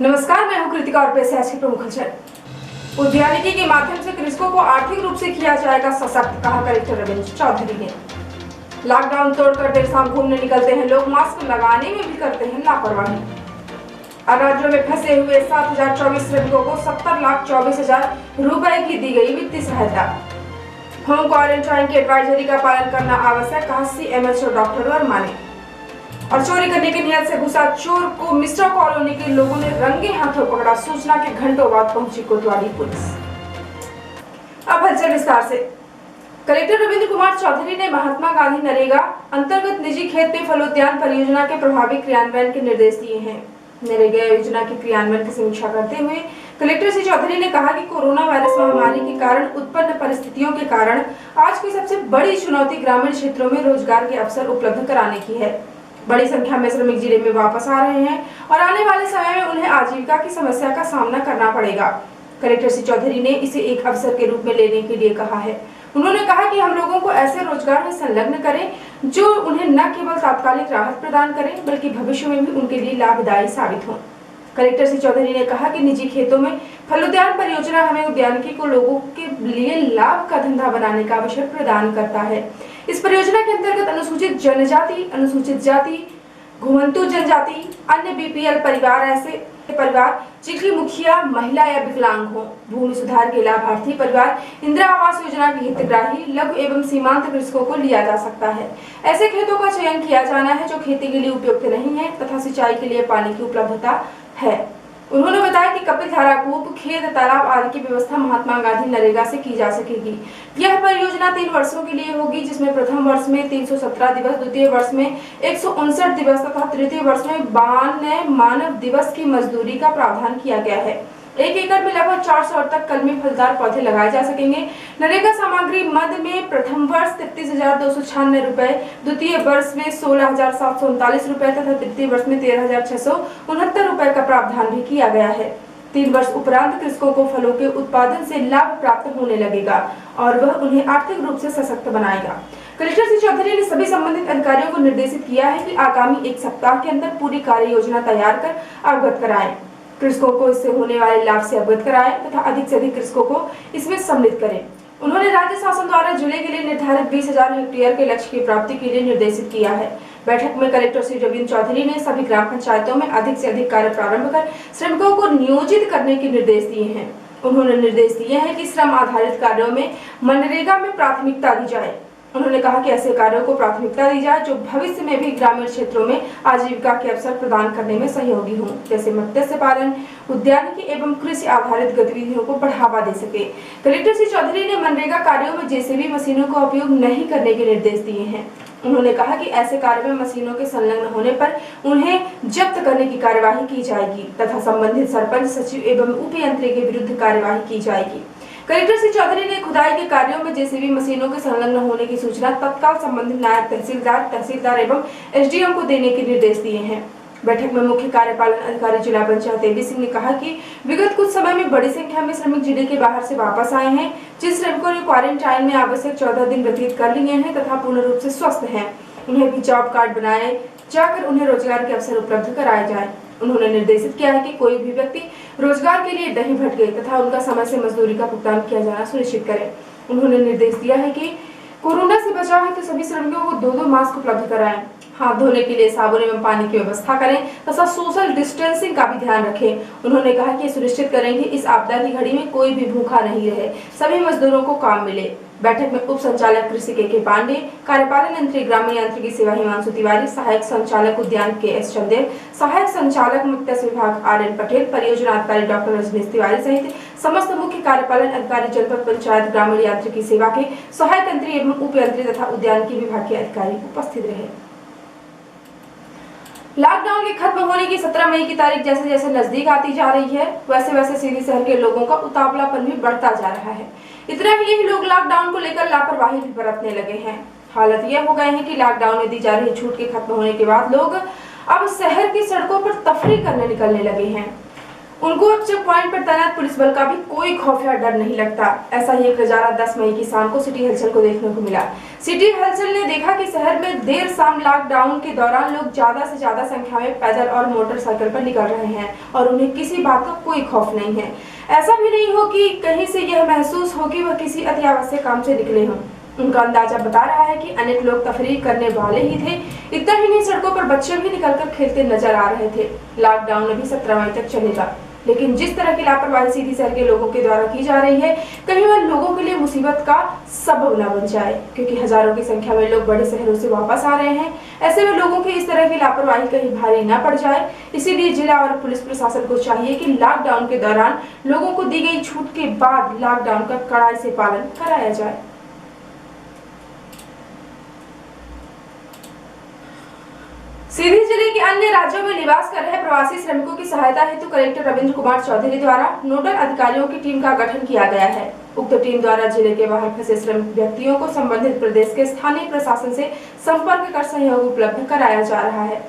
नमस्कार, मैं हूं कृतिका और पेश है आज की प्रमुख खबर। उद्यानिकी के माध्यम से कृषकों को आर्थिक रूप से किया जाएगा सशक्त, कहा कलेक्टर रविंद्र चौधरी ने। लॉकडाउन तोड़कर देर शाम घूमने निकलते हैं लोग, मास्क लगाने में भी करते हैं लापरवाही। राज्यों में फंसे हुए 7,024 श्रमिकों को 70,24,000 रुपए की दी गई वित्तीय सहायता। होम क्वारंटाइन की एडवाइजरी का पालन करना आवश्यक, कहा CMHO डॉक्टर वर्मा ने। और चोरी करने की नियत से घुसा चोर को मिश्रा कॉलोनी के लोगों ने रंगे हाथों पकड़ा। सूचना के घंटों बाद पहुंची कोतवाली पुलिस। अब हलचल विस्तार से। कलेक्टर रविंद्र कुमार चौधरी ने महात्मा गांधी नरेगा अंतर्गत निजी खेत में फलोद्यान परियोजना के प्रभावी क्रियान्वयन के निर्देश दिए हैं। नरेगा योजना के क्रियान्वयन की समीक्षा करते हुए कलेक्टर श्री चौधरी ने कहा कि कोरोना वायरस महामारी के कारण उत्पन्न परिस्थितियों के कारण आज की सबसे बड़ी चुनौती ग्रामीण क्षेत्रों में रोजगार के अवसर उपलब्ध कराने की है। बड़ी संख्या में श्रमिक जिले में वापस आ रहे हैं और आने वाले समय में उन्हें आजीविका की समस्या का सामना करना पड़ेगा। कलेक्टर श्री चौधरी ने इसे एक अवसर के रूप में लेने के लिए कहा है। उन्होंने कहा कि हम लोगों को ऐसे रोजगार में संलग्न करें जो उन्हें न केवल तात्कालिक राहत प्रदान करें बल्कि भविष्य में भी उनके लिए लाभदायी साबित हो। कलेक्टर श्री चौधरी ने कहा कि निजी खेतों में फलोद्यान परियोजना हमें उद्यानिकी को लोगों के लिए लाभ का धंधा बनाने का अवसर प्रदान करता है। इस परियोजना के अंतर्गत अनुसूचित जनजाति, अनुसूचित जाति, घुमंतु जनजाति, अन्य BPL परिवार, ऐसे परिवार जिनकी मुखिया महिला या विकलांग हो, भूमि सुधार के लाभार्थी परिवार, इंदिरा आवास योजना के हितग्राही, लघु एवं सीमांत कृषकों को लिया जा सकता है। ऐसे खेतों का चयन किया जाना है जो खेती के लिए उपयुक्त नहीं है तथा सिंचाई के लिए पानी की उपलब्धता है। उन्होंने बताया कि कपिल धारा कूप, खेत, तालाब आदि की व्यवस्था महात्मा गांधी नरेगा से की जा सकेगी। यह परियोजना 3 वर्षों के लिए होगी, जिसमें प्रथम वर्ष में 317 दिवस, द्वितीय वर्ष में 159 दिवस तथा तृतीय वर्ष में 52 मानव दिवस की मजदूरी का प्रावधान किया गया है। 1 एकड़ में लगभग 400 तक कलमी फलदार पौधे लगाए जा सकेंगे। नरेगा सामग्री मद में प्रथम वर्ष 33,296 रुपए, द्वितीय वर्ष में 16,739 रुपए तथा तृतीय वर्ष में 13,669 रुपए का प्रावधान भी किया गया है। 3 वर्ष उपरांत कृषकों को फलों के उत्पादन से लाभ प्राप्त होने लगेगा और वह उन्हें आर्थिक रूप से सशक्त बनाएगा। कलेक्टर श्री चौधरी ने सभी संबंधित अधिकारियों को निर्देशित किया है कि आगामी 1 सप्ताह के अंदर पूरी कार्य योजना तैयार कर अवगत कराएं, कृषकों को इससे होने वाले लाभ से अवगत कराएं तथा अधिक से अधिक कृषकों को इसमें सम्मिलित करें। उन्होंने राज्य शासन द्वारा जिले के लिए निर्धारित 20,000 हेक्टेयर के लक्ष्य की प्राप्ति के लिए निर्देशित किया है। बैठक में कलेक्टर श्री रविंद्र चौधरी ने सभी ग्राम पंचायतों में अधिक से अधिक कार्य प्रारंभ कर श्रमिकों को नियोजित करने के निर्देश दिए हैं। उन्होंने निर्देश दिए हैं कि श्रम आधारित कार्यों में मनरेगा में प्राथमिकता दी जाए। उन्होंने कहा कि ऐसे कार्यों को प्राथमिकता दी जाए जो भविष्य में भी ग्रामीण क्षेत्रों में आजीविका के अवसर प्रदान करने में सहयोगी हों, जैसे मत्स्य पालन, उद्यानिकी एवं कृषि आधारित गतिविधियों को बढ़ावा दे सके। कलेक्टर श्री चौधरी ने मनरेगा कार्यों में JCB मशीनों का उपयोग नहीं करने के निर्देश दिए हैं। उन्होंने कहा कि ऐसे कार्य में मशीनों के संलग्न होने पर उन्हें जब्त करने की कार्यवाही की जाएगी तथा संबंधित सरपंच, सचिव एवं उपयंत्री के विरुद्ध कार्यवाही की जाएगी। कलेक्टर श्री चौधरी ने खुदाई के कार्यों में JCB मशीनों के संलग्न होने की सूचना तत्काल संबंधित नायब तहसीलदार एवं SDM को देने के निर्देश दिए हैं। बैठक में मुख्य कार्यपालन अधिकारी जिला पंचायत AB सिंह ने कहा कि विगत कुछ समय में बड़ी संख्या में श्रमिक जिले के बाहर से वापस आए हैं। जिन श्रमिकों ने क्वारंटाइन में आवश्यक 14 दिन व्यतीत कर लिए हैं तथा पूर्ण रूप से स्वस्थ हैं, उन्हें भी जॉब कार्ड बनाए जाकर उन्हें रोजगार के अवसर उपलब्ध कराए जाए। उन्होंने निर्देशित किया है कि कोई भी व्यक्ति रोजगार के लिए नहीं भटके तथा उनका समय से मजदूरी का भुगतान किया जाना सुनिश्चित करे। उन्होंने निर्देश दिया है कि कोरोना से बचाव है तो सभी श्रमिकों को 2-2 मास्क उपलब्ध कराएं, हाथ धोने के लिए साबुन एवं पानी की व्यवस्था करें तथा सोशल डिस्टेंसिंग का भी ध्यान रखें। उन्होंने कहा कि सुनिश्चित करें कि इस आपदा की घड़ी में कोई भी भूखा नहीं रहे, सभी मजदूरों को काम मिले। बैठक में उप संचालक कृषि के पांडे, कार्यपालन यंत्री ग्रामीण यांत्रिकी सेवा हिमांशु तिवारी, सहायक संचालक उद्यान KS चंदेल, सहायक संचालक मत्स्य विभाग RN पटेल, परियोजना अधिकारी डॉक्टर रजनीश तिवारी सहित समस्त मुख्य कार्यपालन अधिकारी, जनपद पंचायत ग्रामीण यांत्रिकी सेवा के सहायक यंत्री एवं उप यंत्री तथा उद्यानिकी विभाग के अधिकारी उपस्थित रहे। लॉकडाउन के खत्म होने की 17 मई की तारीख जैसे जैसे नजदीक आती जा रही है, वैसे वैसे सीधी शहर के लोगों का उतावलापन भी बढ़ता जा रहा है। इतना ही नहीं, लोग लॉकडाउन को लेकर लापरवाही भी बरतने लगे हैं। हालत यह हो गए हैं कि लॉकडाउन में दी जा रही छूट के खत्म होने के बाद लोग अब शहर की सड़कों पर तफरीह करने निकलने लगे हैं। उनको अब चेक पॉइंट पर तैनात पुलिस बल का भी कोई खौफ या डर नहीं लगता। ऐसा ही एक नजारा 10 मई की शाम को सिटी हलचल को देखने को मिला। सिटी हलचल ने देखा कि शहर में देर शाम लॉकडाउन के दौरान लोग ज्यादा से ज्यादा संख्या में पैदल और मोटरसाइकिल पर निकल रहे हैं और उन्हें किसी बात का कोई खौफ नहीं है। ऐसा भी नहीं हो कि कहीं से यह महसूस हो कि वह किसी अत्यावश्यक काम से निकले हों। उनका अंदाजा बता रहा है कि अनेक लोग तफरीह करने वाले ही थे। इतना ही नहीं, सड़कों पर बच्चे भी निकलकर खेलते नजर आ रहे थे। लॉकडाउन अभी 17 मई तक चलेगा, लेकिन जिस तरह की लापरवाही सीधी शहर के लोगों के द्वारा की जा रही है, कहीं वह लोगों के लिए मुसीबत का सबब न बन जाए, क्योंकि हजारों की संख्या में लोग बड़े शहरों से वापस आ रहे हैं। ऐसे में लोगों की इस तरह की लापरवाही कहीं भारी न पड़ जाए, इसीलिए जिला और पुलिस प्रशासन को चाहिए कि लॉकडाउन के दौरान लोगों को दी गई छूट के बाद लॉकडाउन का कड़ाई से पालन कराया जाए। सीधी जिले के अन्य राज्यों में निवास कर रहे प्रवासी श्रमिकों की सहायता हेतु कलेक्टर रविंद्र कुमार चौधरी द्वारा नोडल अधिकारियों की टीम का गठन किया गया है। उक्त टीम द्वारा जिले के बाहर फंसे श्रमिक व्यक्तियों को संबंधित प्रदेश के स्थानीय प्रशासन से संपर्क कर सहयोग उपलब्ध कराया जा रहा है।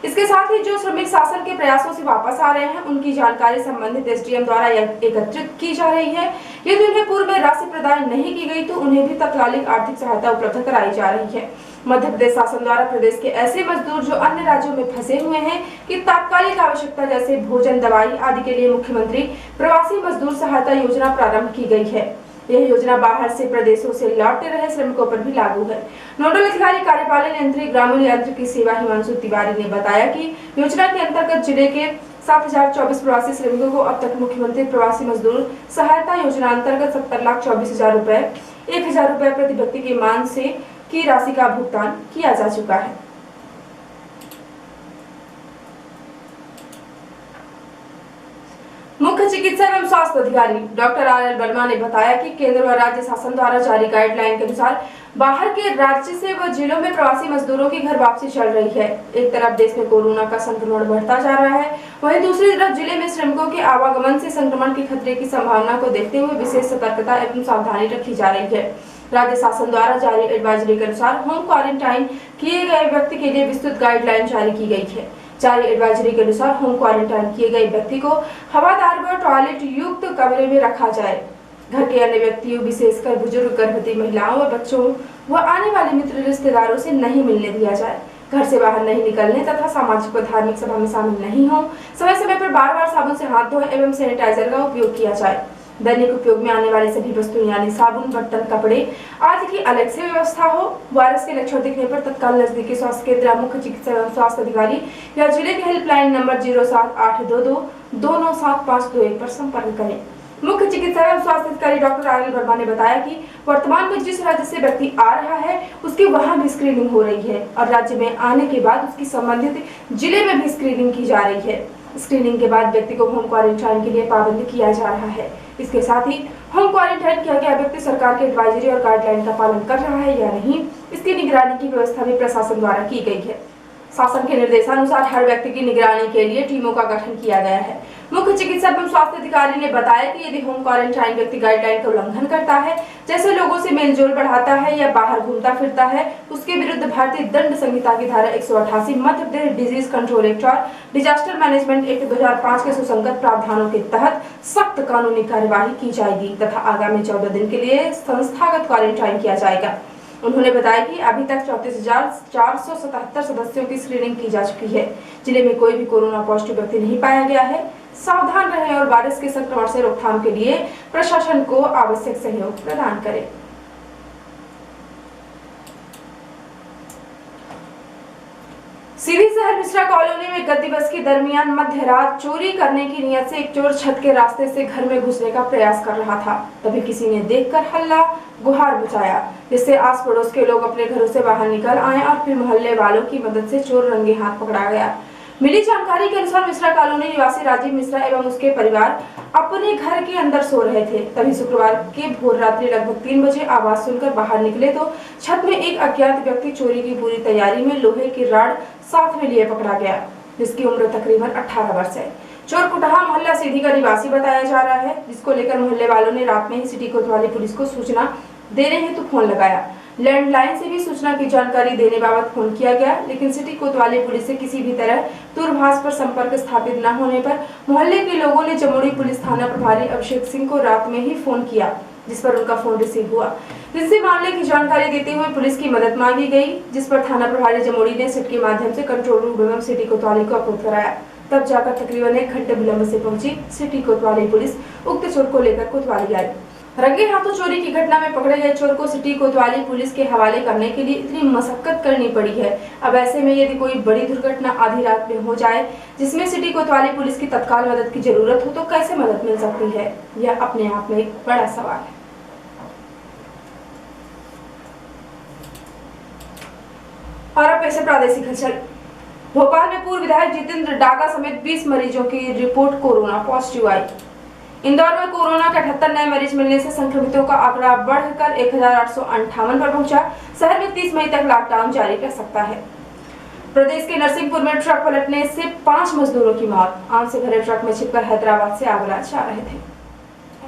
इसके साथ ही जो श्रमिक शासन के प्रयासों से वापस आ रहे हैं, उनकी जानकारी संबंधित एसडीएम द्वारा एकत्रित की जा रही है। यदि उन्हें पूर्व में राशि प्रदान नहीं की गई तो उन्हें भी तत्कालिक आर्थिक सहायता उपलब्ध कराई जा रही है। मध्य प्रदेश शासन द्वारा प्रदेश के ऐसे मजदूर जो अन्य राज्यों में फंसे हुए हैं कि तात्कालिक आवश्यकता जैसे भोजन, दवाई आदि के लिए मुख्यमंत्री प्रवासी मजदूर सहायता योजना प्रारंभ की गई है। यह योजना बाहर से प्रदेशों से लौटे रहे श्रमिकों पर भी लागू है। नोडल अधिकारी कार्यपालन यंत्री ग्रामीण यांत्रिकी सेवा हिमांशु तिवारी ने बताया कि योजना के अंतर्गत जिले के 7024 प्रवासी श्रमिकों को अब तक मुख्यमंत्री प्रवासी मजदूर सहायता योजना अंतर्गत 70,24,000 रुपए 1,000 रुपए प्रति व्यक्ति के मान से की राशि का भुगतान किया जा चुका है। मुख्य चिकित्सा एवं स्वास्थ्य अधिकारी डॉक्टर आर.एल. वर्मा ने बताया कि केंद्र व राज्य शासन द्वारा जारी गाइडलाइन के अनुसार बाहर के राज्य से व जिलों में प्रवासी मजदूरों की घर वापसी चल रही है। एक तरफ देश में कोरोना का संक्रमण बढ़ता जा रहा है, वहीं दूसरी तरफ जिले में श्रमिकों के आवागमन से संक्रमण के खतरे की संभावना को देखते हुए विशेष सतर्कता एवं सावधानी रखी जा रही है। राज्य शासन द्वारा जारी एडवाइजरी के अनुसार होम क्वारंटाइन किए गए व्यक्ति के लिए विस्तृत गाइडलाइन जारी की गई है। जारी एडवाइजरी के अनुसार होम क्वारंटाइन किए गए व्यक्ति को हवादार व टॉयलेट युक्त कमरे में रखा जाए। घर के अन्य व्यक्तियों विशेषकर बुजुर्ग, गर्भवती महिलाओं व बच्चों व आने वाले मित्र रिश्तेदारों से नहीं मिलने दिया जाए। घर से बाहर नहीं निकलने तथा सामाजिक व धार्मिक सभा में शामिल नहीं हो। समय समय पर बार-बार साबुन से हाथ धोएं एवं सैनिटाइजर का उपयोग किया जाए। दैनिक उपयोग में आने वाली सभी वस्तुएं यानी साबुन, बर्तन, कपड़े आदि की अलग से व्यवस्था हो। वायरस के लक्षण दिखने पर तत्काल नजदीकी स्वास्थ्य केंद्र, मुख्य चिकित्सा एवं स्वास्थ्य अधिकारी या जिले के हेल्पलाइन नंबर 07822 297521 पर संपर्क करें। मुख्य चिकित्सा एवं स्वास्थ्य अधिकारी डॉक्टर आर.एल. वर्मा ने बताया कि वर्तमान में जिस राज्य से व्यक्ति आ रहा है उसकी वहां भी स्क्रीनिंग हो रही है और राज्य में आने के बाद उसकी संबंधित जिले में भी स्क्रीनिंग की जा रही है। स्क्रीनिंग के बाद व्यक्ति को होम क्वारंटाइन के लिए पाबंद किया जा रहा है। इसके साथ ही होम क्वारंटाइन किया गया व्यक्ति सरकार के एडवाइजरी और गाइडलाइन का पालन कर रहा है या नहीं, इसकी निगरानी की व्यवस्था भी प्रशासन द्वारा की गई है। शासन के निर्देशानुसार हर व्यक्ति की निगरानी के लिए टीमों का गठन किया गया है। मुख्य चिकित्सा एवं स्वास्थ्य अधिकारी ने बताया कि यदि होम क्वारंटाइन व्यक्ति गाइडलाइन का उल्लंघन करता है, जैसे लोगों से मेलजोल बढ़ाता है या बाहर घूमता फिरता है, उसके विरुद्ध भारतीय दंड संहिता की धारा 188, Madhya Pradesh disease control act और डिजास्टर मैनेजमेंट एक्ट 2005 के सुसंगत प्रावधानों के तहत सख्त कानूनी कार्यवाही की जाएगी तथा आगामी 14 दिन के लिए संस्थागत क्वारंटाइन किया जाएगा। उन्होंने बताया कि अभी तक 34,477 सदस्यों की स्क्रीनिंग की जा चुकी है। जिले में कोई भी कोरोना पॉजिटिव व्यक्ति नहीं पाया गया है। सावधान रहें और वायरस के संक्रमण से रोकथाम के लिए प्रशासन को आवश्यक सहयोग प्रदान करें। सीधी शहर मिश्रा कॉलोनी में गत दिवस के दरमियान मध्य रात चोरी करने की नियत से एक चोर छत के रास्ते से घर में घुसने का प्रयास कर रहा था। तभी किसी ने देखकर हल्ला गुहार बुझाया, जिससे आस पड़ोस के लोग अपने घरों से बाहर निकल आए और फिर मोहल्ले वालों की मदद से चोर रंगे हाथ पकड़ा गया। मिली जानकारी के अनुसार मिश्रा कॉलोनी निवासी राजीव मिश्रा एवं उसके परिवार अपने घर के अंदर सो रहे थे। तभी शुक्रवार के भोर रात्रि लगभग 3 बजे आवाज सुनकर बाहर निकले तो छत में एक अज्ञात व्यक्ति चोरी की पूरी तैयारी में लोहे की रॉड साथ में लिए पकड़ा गया, जिसकी उम्र तकरीबन 18 वर्ष है। चोर कुटहा मोहल्ला सीधी का निवासी बताया जा रहा है, जिसको लेकर मोहल्ले वालों ने रात में ही सिटी कोतवाली पुलिस को सूचना देने हेतु फोन लगाया। लैंडलाइन से भी सूचना की जानकारी देने बाबत फोन किया गया, लेकिन सिटी कोतवाली पुलिस से किसी भी तरह दूरभाष पर संपर्क स्थापित न होने पर मोहल्ले के लोगों ने जमुड़ी पुलिस थाना प्रभारी अभिषेक सिंह को रात में ही फोन किया, जिस पर उनका फोन रिसीव हुआ, जिससे मामले की जानकारी देते हुए पुलिस की मदद मांगी गई, जिस पर थाना प्रभारी जमुड़ी ने सिट के माध्यम से कंट्रोल रूम एवं सिटी कोतवाली को अवगत कराया। तब जाकर तकरीबन 1 घंटे विलंब से पहुंची सिटी कोतवाली पुलिस उक्त चोर को लेकर कोतवाली आई। रंगे हाथों चोरी की घटना में पकड़े गए चोर को सिटी कोतवाली पुलिस के हवाले करने के लिए इतनी मशक्कत करनी पड़ी है। अब ऐसे में यदि कोई बड़ी दुर्घटना आधी रात में हो जाए जिसमें सिटी कोतवाली पुलिस की तत्काल मदद की जरूरत हो तो कैसे मदद मिल सकती है, यह अपने आप में एक बड़ा सवाल है। और अब ऐसे प्रादेशिक हलचल। भोपाल में पूर्व विधायक जितेंद्र डागा समेत 20 मरीजों की रिपोर्ट कोरोना पॉजिटिव आई। इंदौर में कोरोना के 78 नए मरीज मिलने से संक्रमितों का आंकड़ा बढ़कर 1858 पर पहुंचा। शहर में 30 मई तक लॉकडाउन जारी रह सकता है। प्रदेश के नरसिंहपुर में ट्रक पलटने से 5 मजदूरों की मौत। आम से भरे ट्रक में छिपकर हैदराबाद से आगरा जा रहे थे।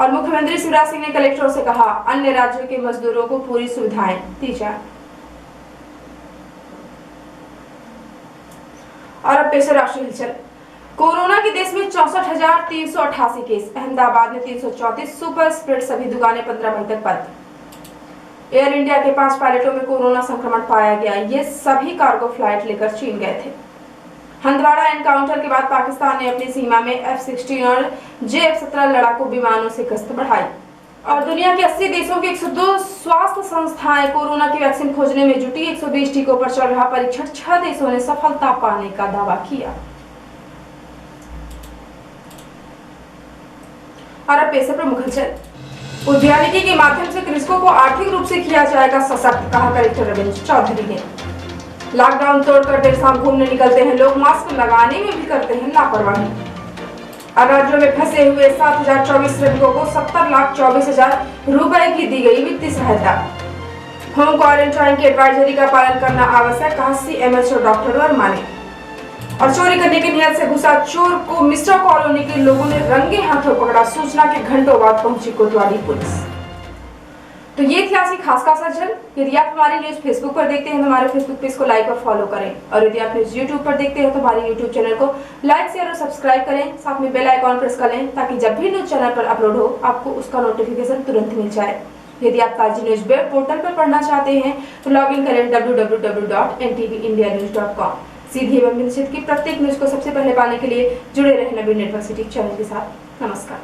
और मुख्यमंत्री शिवराज सिंह ने कलेक्टरों से कहा, अन्य राज्यों के मजदूरों को पूरी सुविधाएं दी जाए। और अब पेश है राष्ट्रीय हलचल। कोरोना के देश में 64,388 केस। अहमदाबाद में 334, सुपर स्प्रेड सभी दुकानें 15 मई तक बंद। एयर इंडिया के 5 पायलटों में कोरोना संक्रमण पाया गया। ये सभी कार्गो फ्लाइट लेकर चीन गए थे। हंदवाड़ा एनकाउंटर के बाद पाकिस्तान ने अपनी सीमा में F-16 और J-F-17 लड़ाकू विमानों से गश्त बढ़ाई। और दुनिया के 80 देशों की 102 स्वास्थ्य संस्थाएं कोरोना की वैक्सीन खोजने में जुटी। 120 टीकों पर चल रहा परीक्षण 6 देशों ने सफलता पाने का दावा किया। और अब पेश है प्रमुख हलचल। उद्यानिकी के माध्यम से कृषकों को आर्थिक रूप से किया जाएगा सशक्त, कहा कलेक्टर रविंद्र चौधरी ने। लॉकडाउन तोड़कर देर शाम घूमने निकलते हैं लोग, मास्क लगाने में भी करते हैं लापरवाही। राज्यों में फंसे हुए 7,024 श्रमिकों को 70,24,000 रुपए की दी गई वित्तीय सहायता। होम क्वारंटाइन की एडवाइजरी का पालन करना आवश्यक, कहा CMHO डॉक्टर वर्मा ने। और चोरी करने की नियत से घुसा चोर को मिश्रा कॉलोनी के लोगों ने रंगे हाथों पकड़ा। सूचना के घंटों बाद पहुंची कोतवाली पुलिस। तो ये थी आज की खास हलचल। यदि आप हमारी न्यूज फेसबुक पर देखते हैं तो हमारे फेसबुक पेज को लाइक और फॉलो करें, और यदि आप न्यूज यूट्यूब पर देखते हैं तो हमारे यूट्यूब चैनल को लाइक, शेयर और सब्सक्राइब करें। साथ में बेल आइकॉन प्रेस कर लें ताकि जब भी न्यूज चैनल पर अपलोड हो आपको उसका नोटिफिकेशन तुरंत मिल जाए। यदि आप ताजी न्यूज वेब पोर्टल पर पढ़ना चाहते हैं तो लॉग इन करें www.ntvIndianews.com। सीधी एवं निश्चित की प्रत्येक न्यूज को सबसे पहले पाने के लिए जुड़े रहें नवीन नेटवर्क सिटी चैनल के साथ। नमस्कार।